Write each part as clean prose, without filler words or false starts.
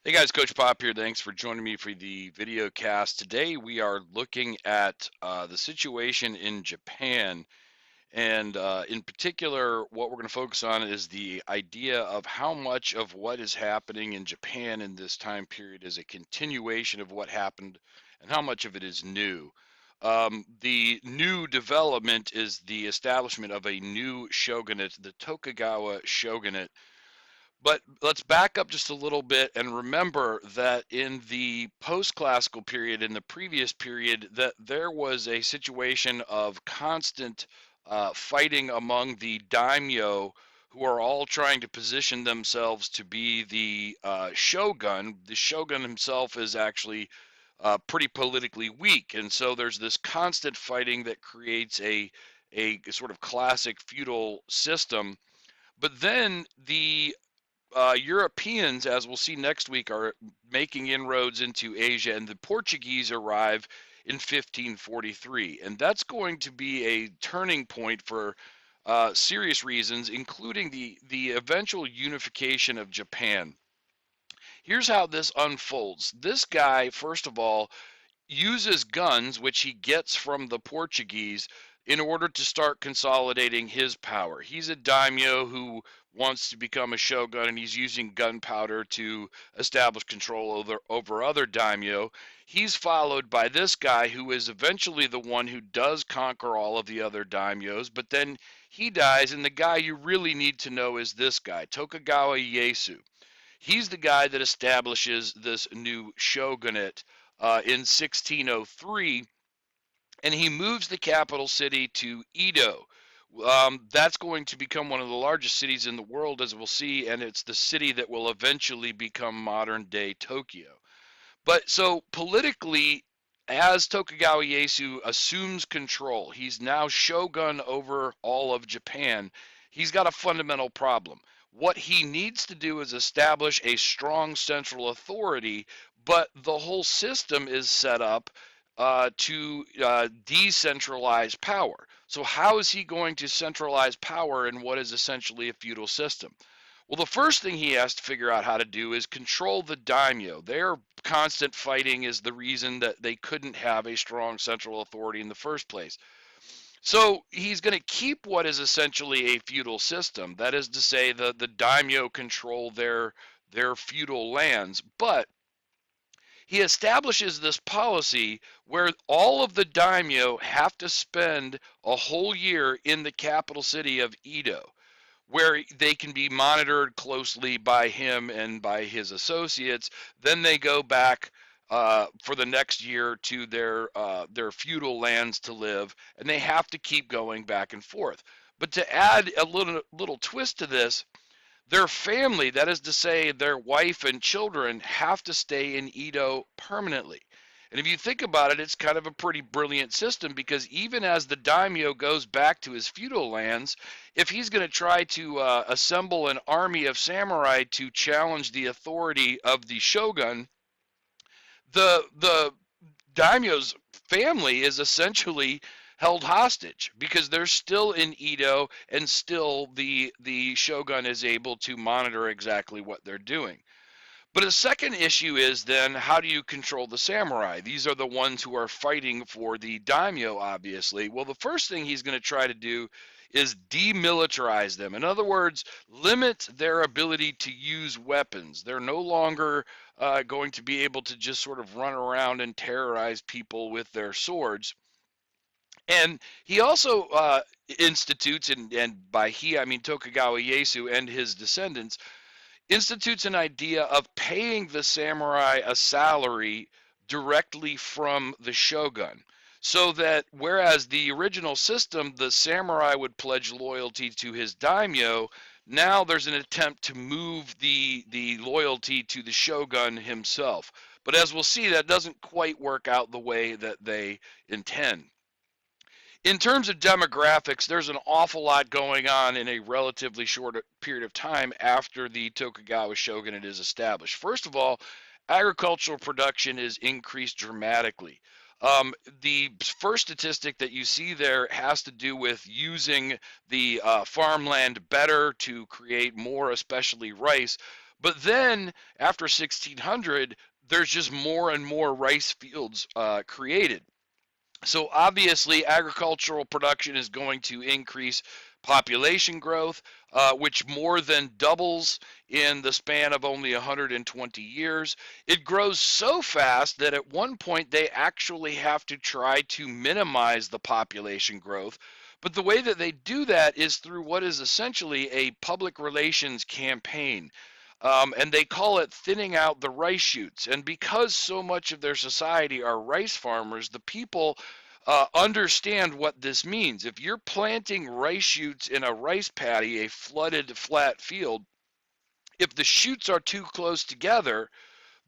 Hey guys, Coach Pop here. Thanks for joining me for the video cast. Today we are looking at the situation in Japan. And in particular, what we're going to focus on is the idea of how much of what is happening in Japan in this time period is a continuation of what happened and how much of it is new. The new development is the establishment of a new shogunate, the Tokugawa Shogunate. But let's back up just a little bit and remember that in the post-classical period, in the previous period, that there was a situation of constant fighting among the daimyo, who are all trying to position themselves to be the shogun. The shogun himself is actually pretty politically weak, and so there's this constant fighting that creates a sort of classic feudal system. But then the Europeans, as we'll see next week, are making inroads into Asia, and the Portuguese arrive in 1543. And that's going to be a turning point for serious reasons, including the eventual unification of Japan. Here's how this unfolds. This guy, first of all, uses guns, which he gets from the Portuguese, in order to start consolidating his power. He's a daimyo who wants to become a shogun, and he's using gunpowder to establish control over other daimyo. He's followed by this guy who is eventually the one who does conquer all of the other daimyos, but then he dies, and the guy you really need to know is this guy, Tokugawa Ieyasu. He's the guy that establishes this new shogunate in 1603, and he moves the capital city to Edo. That's going to become one of the largest cities in the world, as we'll see, and it's the city that will eventually become modern day Tokyo. But so politically, as Tokugawa Ieyasu assumes control, he's now shogun over all of Japan. He's got a fundamental problem. What he needs to do is establish a strong central authority, but the whole system is set up to decentralize power. So, how is he going to centralize power in what is essentially a feudal system? Well, the first thing he has to figure out how to do is control the daimyo. Their constant fighting is the reason that they couldn't have a strong central authority in the first place. So he's going to keep what is essentially a feudal system. That is to say, the daimyo control their feudal lands, but he establishes this policy where all of the daimyo have to spend a whole year in the capital city of Edo, where they can be monitored closely by him and by his associates. Then they go back for the next year to their feudal lands to live, and they have to keep going back and forth. But to add a little twist to this, their family, that is to say, their wife and children, have to stay in Edo permanently. And if you think about it, it's kind of a pretty brilliant system, because even as the daimyo goes back to his feudal lands, if he's going to try to assemble an army of samurai to challenge the authority of the shogun, the daimyo's family is essentially held hostage because they're still in Edo, and still the shogun is able to monitor exactly what they're doing. But a second issue is then, how do you control the samurai? These are the ones who are fighting for the daimyo, obviously. Well, the first thing he's going to try to do is demilitarize them. In other words, limit their ability to use weapons. They're no longer going to be able to just sort of run around and terrorize people with their swords. And he also institutes, and by he I mean Tokugawa Ieyasu and his descendants, institutes an idea of paying the samurai a salary directly from the shogun. So that whereas the original system, the samurai would pledge loyalty to his daimyo, now there's an attempt to move the loyalty to the shogun himself. But as we'll see, that doesn't quite work out the way that they intend. In terms of demographics, there's an awful lot going on in a relatively short period of time after the Tokugawa shogunate is established. First of all, agricultural production is increased dramatically. The first statistic that you see there has to do with using the farmland better to create more, especially rice. But then after 1600, there's just more and more rice fields created. So obviously, agricultural production is going to increase population growth, which more than doubles in the span of only 120 years. It grows so fast that at one point they actually have to try to minimize the population growth. But the way that they do that is through what is essentially a public relations campaign. And they call it thinning out the rice shoots. And because so much of their society are rice farmers, the people understand what this means. If you're planting rice shoots in a rice paddy, a flooded flat field, if the shoots are too close together,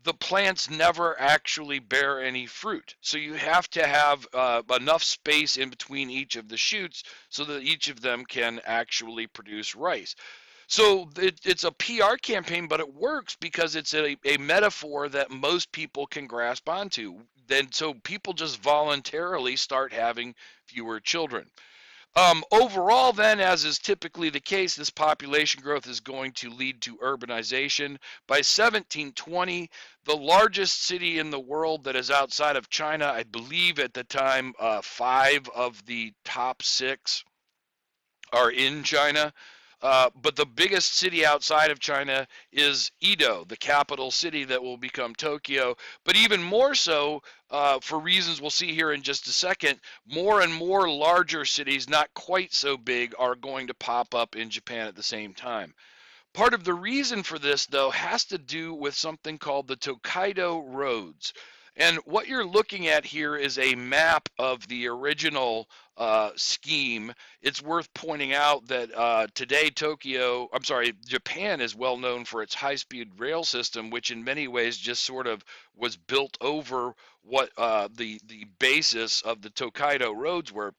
the plants never actually bear any fruit. So you have to have enough space in between each of the shoots so that each of them can actually produce rice. So it's a PR campaign, but it works because it's a metaphor that most people can grasp onto. Then so people just voluntarily start having fewer children. Overall, then, as is typically the case, this population growth is going to lead to urbanization. By 1720, the largest city in the world that is outside of China, I believe at the time, 5 of the top 6 are in China. But the biggest city outside of China is Edo, the capital city that will become Tokyo. But even more so, for reasons we'll see here in just a second, more and more larger cities, not quite so big, are going to pop up in Japan at the same time. Part of the reason for this, though, has to do with something called the Tokaido roads. And what you're looking at here is a map of the original scheme. It's worth pointing out that today Japan is well known for its high-speed rail system, which in many ways just sort of was built over what the basis of the Tokaido roads were.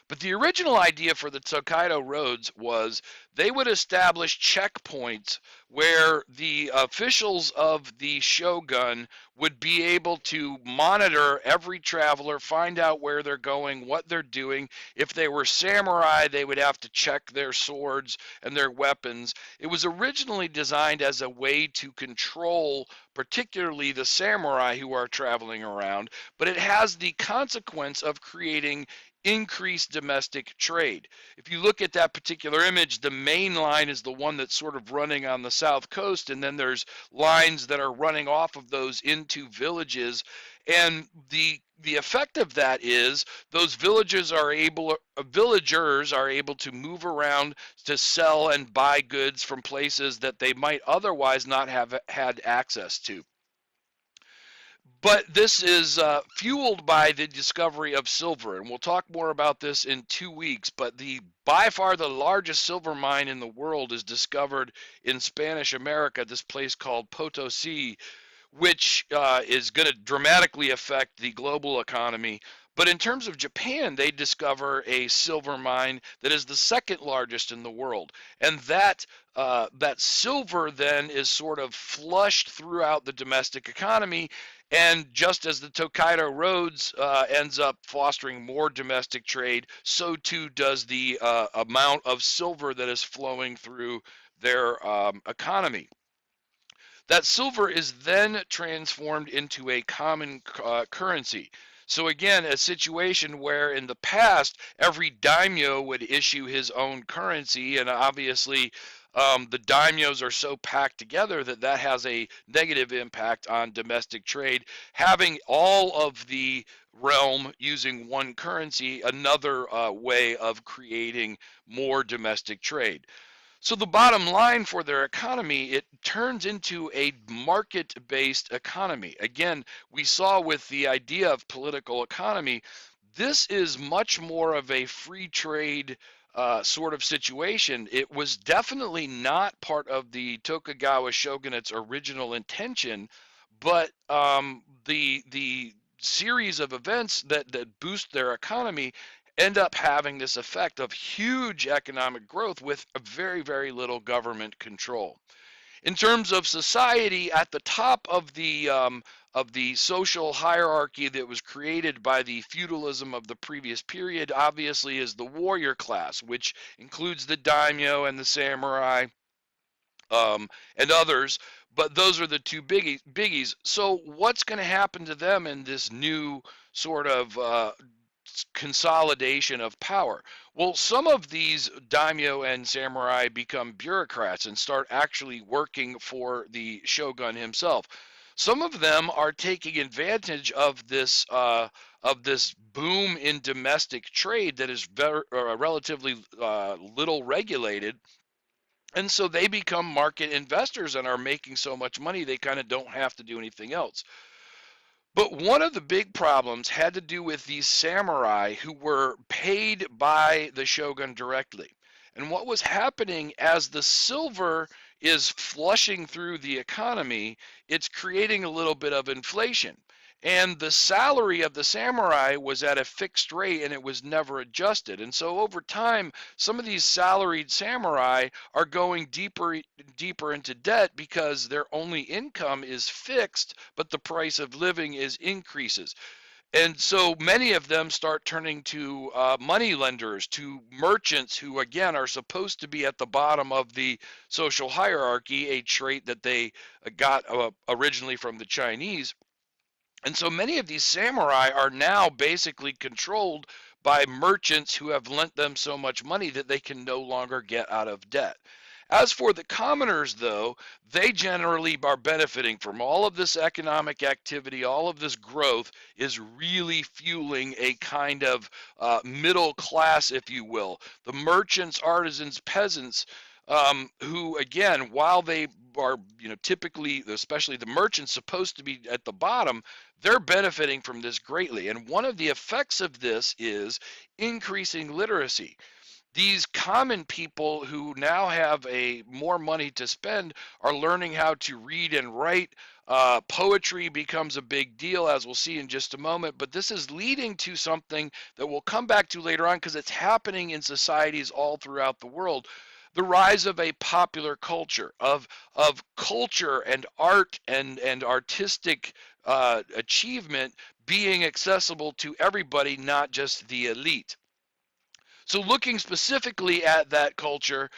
But the original idea for the Tokaido roads was they would establish checkpoints where the officials of the shogun would be able to monitor every traveler, find out where they're going, what they're doing. If they were samurai, they would have to check their swords and their weapons. It was originally designed as a way to control particularly the samurai who are traveling around, but it has the consequence of creating increased domestic trade. If you look at that particular image, the main line is the one that's sort of running on the south coast, and then there's lines that are running off of those into villages. And the effect of that is those villagers are able to move around to sell and buy goods from places that they might otherwise not have had access to. But this is fueled by the discovery of silver, and we'll talk more about this in 2 weeks. But by far the largest silver mine in the world is discovered in Spanish America, this place called Potosi, which is going to dramatically affect the global economy. But in terms of Japan, they discover a silver mine that is the second largest in the world, and that silver then is sort of flushed throughout the domestic economy. And just as the Tokaido roads ends up fostering more domestic trade, so too does the amount of silver that is flowing through their economy. That silver is then transformed into a common currency. So again, a situation where in the past every daimyo would issue his own currency, and obviously the daimyos are so packed together that that has a negative impact on domestic trade. Having all of the realm using one currency, another way of creating more domestic trade. So the bottom line for their economy, it turns into a market-based economy. Again, we saw with the idea of political economy, this is much more of a free trade sort of situation. It was definitely not part of the Tokugawa Shogunate's original intention, but the series of events that boost their economy end up having this effect of huge economic growth with a very, very little government control. In terms of society, at the top of the social hierarchy that was created by the feudalism of the previous period, obviously, is the warrior class, which includes the daimyo and the samurai. and others, but those are the two biggies. So what's going to happen to them in this new sort of consolidation of power? Well, some of these daimyo and samurai become bureaucrats and start actually working for the shogun himself. Some of them are taking advantage of this boom in domestic trade that is relatively little regulated, and so they become market investors and are making so much money they kind of don't have to do anything else. But one of the big problems had to do with these samurai who were paid by the shogun directly. And what was happening as the silver is flushing through the economy, it's creating a little bit of inflation. And the salary of the samurai was at a fixed rate and it was never adjusted. And so over time, some of these salaried samurai are going deeper into debt because their only income is fixed, but the price of living is increases. And so many of them start turning to money lenders, to merchants who, again, are supposed to be at the bottom of the social hierarchy, a trait that they got originally from the Chinese. And so many of these samurai are now basically controlled by merchants who have lent them so much money that they can no longer get out of debt. As for the commoners, though, they generally are benefiting from all of this economic activity. All of this growth is really fueling a kind of middle class, if you will. The merchants, artisans, peasants, who, again, while they are, typically, especially the merchants, supposed to be at the bottom, they're benefiting from this greatly. And one of the effects of this is increasing literacy. These common people who now have more money to spend are learning how to read and write. Poetry becomes a big deal, as we'll see in just a moment, but this is leading to something that we'll come back to later on because it's happening in societies all throughout the world. The rise of a popular culture, of culture and art and artistic achievement being accessible to everybody, not just the elite. So looking specifically at that culture,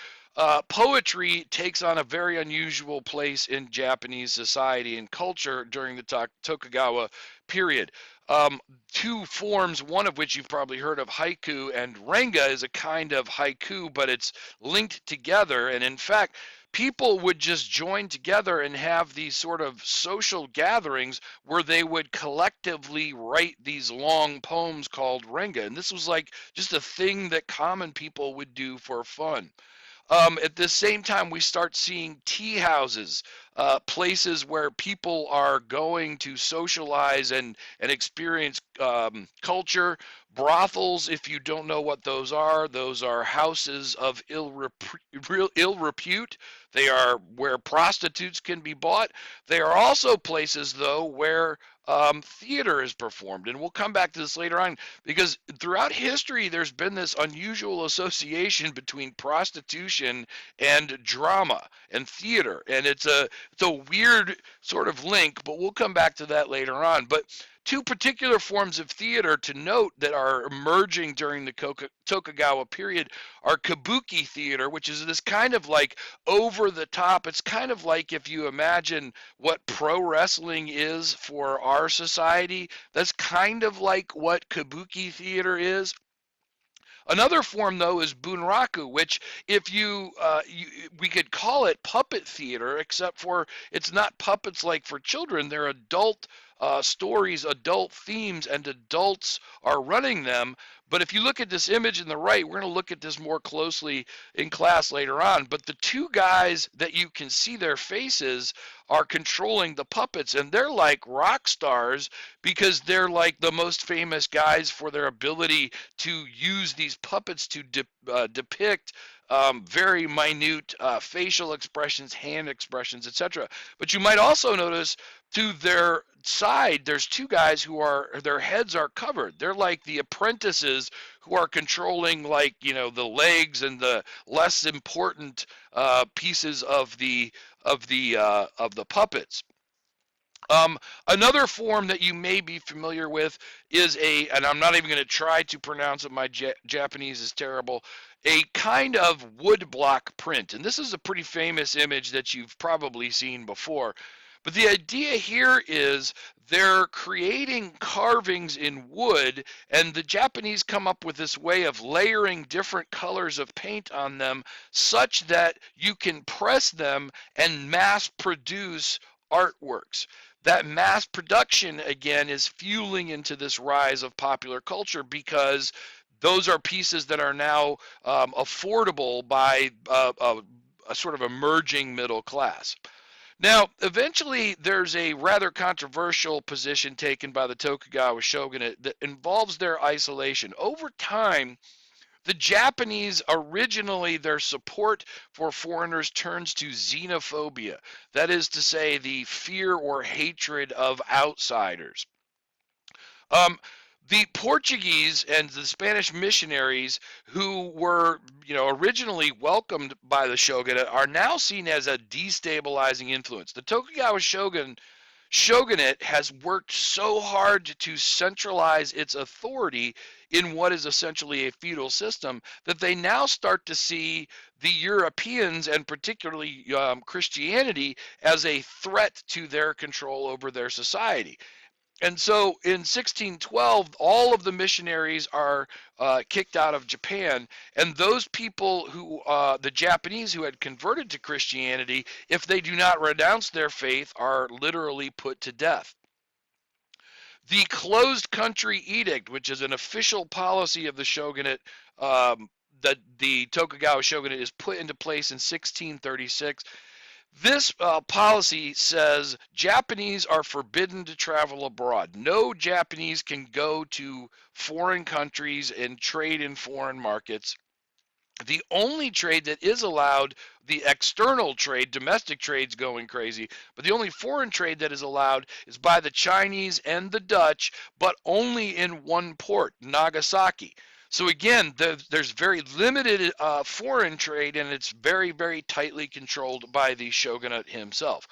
poetry takes on a very unusual place in Japanese society and culture during the Tokugawa period. Two forms, one of which you've probably heard of, haiku, and renga is a kind of haiku, but it's linked together. And in fact, people would just join together and have these sort of social gatherings where they would collectively write these long poems called renga. And this was like just a thing that common people would do for fun. At the same time, we start seeing tea houses, places where people are going to socialize and experience culture. Brothels, if you don't know what those are houses of ill repute. They are where prostitutes can be bought. They are also places, though, where theater is performed. And we'll come back to this later on because throughout history, there's been this unusual association between prostitution and drama and theater. And it's a weird sort of link, but we'll come back to that later on. But two particular forms of theater to note that are emerging during the Tokugawa period are kabuki theater, which is this kind of like over the top. It's kind of like if you imagine what pro wrestling is for our society, that's kind of like what kabuki theater is. Another form, though, is bunraku, which if we could call it puppet theater, except for it's not puppets like for children. They're adult stories, adult themes, and adults are running them. But if you look at this image in the right, we're going to look at this more closely in class later on. But the two guys that you can see their faces are controlling the puppets, and they're like rock stars because they're like the most famous guys for their ability to use these puppets to depict very minute facial expressions, hand expressions, etc. But you might also notice to their side, there's two guys who are, their heads are covered. They're like the apprentices who are controlling, like, the legs and the less important pieces of the puppets. Another form that you may be familiar with is and I'm not even going to try to pronounce it, my Japanese is terrible, a kind of woodblock print. And this is a pretty famous image that you've probably seen before. But the idea here is they're creating carvings in wood, and the Japanese come up with this way of layering different colors of paint on them such that you can press them and mass produce artworks. That mass production, again, is fueling into this rise of popular culture because those are pieces that are now affordable by a sort of emerging middle class. Now, eventually, there's a rather controversial position taken by the Tokugawa Shogunate that involves their isolation. Over time, the Japanese, originally, their support for foreigners turns to xenophobia. That is to say, the fear or hatred of outsiders. Um, the Portuguese and the Spanish missionaries who were, originally welcomed by the shogunate are now seen as a destabilizing influence. The Tokugawa shogunate has worked so hard to centralize its authority in what is essentially a feudal system that they now start to see the Europeans, and particularly Christianity, as a threat to their control over their society. And so in 1612, all of the missionaries are kicked out of Japan, and those people who, the Japanese who had converted to Christianity, if they do not renounce their faith, are literally put to death. The closed country edict, which is an official policy of the shogunate, that the Tokugawa shogunate is put into place in 1636. This policy says Japanese are forbidden to travel abroad. No Japanese can go to foreign countries and trade in foreign markets. The only trade that is allowed, the external trade, domestic trade's going crazy, but the only foreign trade that is allowed is by the Chinese and the Dutch, but only in one port, Nagasaki. So again, there's very limited foreign trade, and it's very, very tightly controlled by the shogunate himself.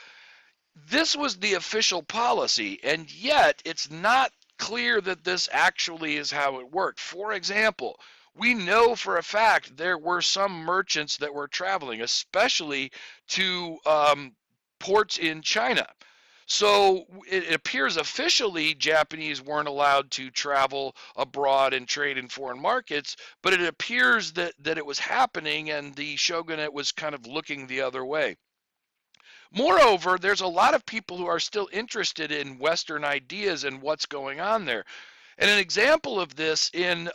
This was the official policy, and yet it's not clear that this actually is how it worked. For example, we know for a fact there were some merchants that were traveling, especially to ports in China. So it appears officially Japanese weren't allowed to travel abroad and trade in foreign markets, but it appears that it was happening, and the shogunate was kind of looking the other way. Moreover, there's a lot of people who are still interested in Western ideas and what's going on there. And an example of this, in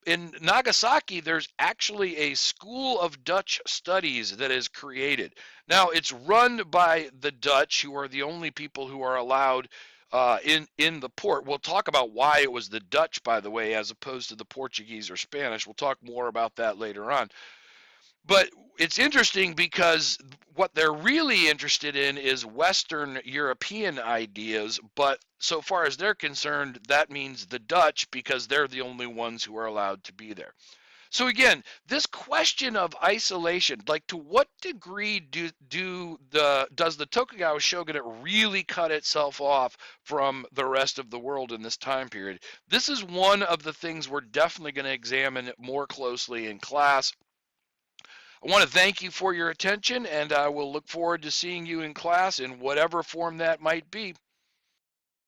Nagasaki, there's actually a school of Dutch studies that is created. Now, it's run by the Dutch, who are the only people who are allowed in the port. We'll talk about why it was the Dutch, by the way, as opposed to the Portuguese or Spanish. We'll talk more about that later on. But it's interesting because what they're really interested in is Western European ideas, but so far as they're concerned, that means the Dutch, because they're the only ones who are allowed to be there. So again, this question of isolation, like to what degree does the Tokugawa shogunate really cut itself off from the rest of the world in this time period? This is one of the things we're definitely going to examine more closely in class. I want to thank you for your attention, and I will look forward to seeing you in class in whatever form that might be.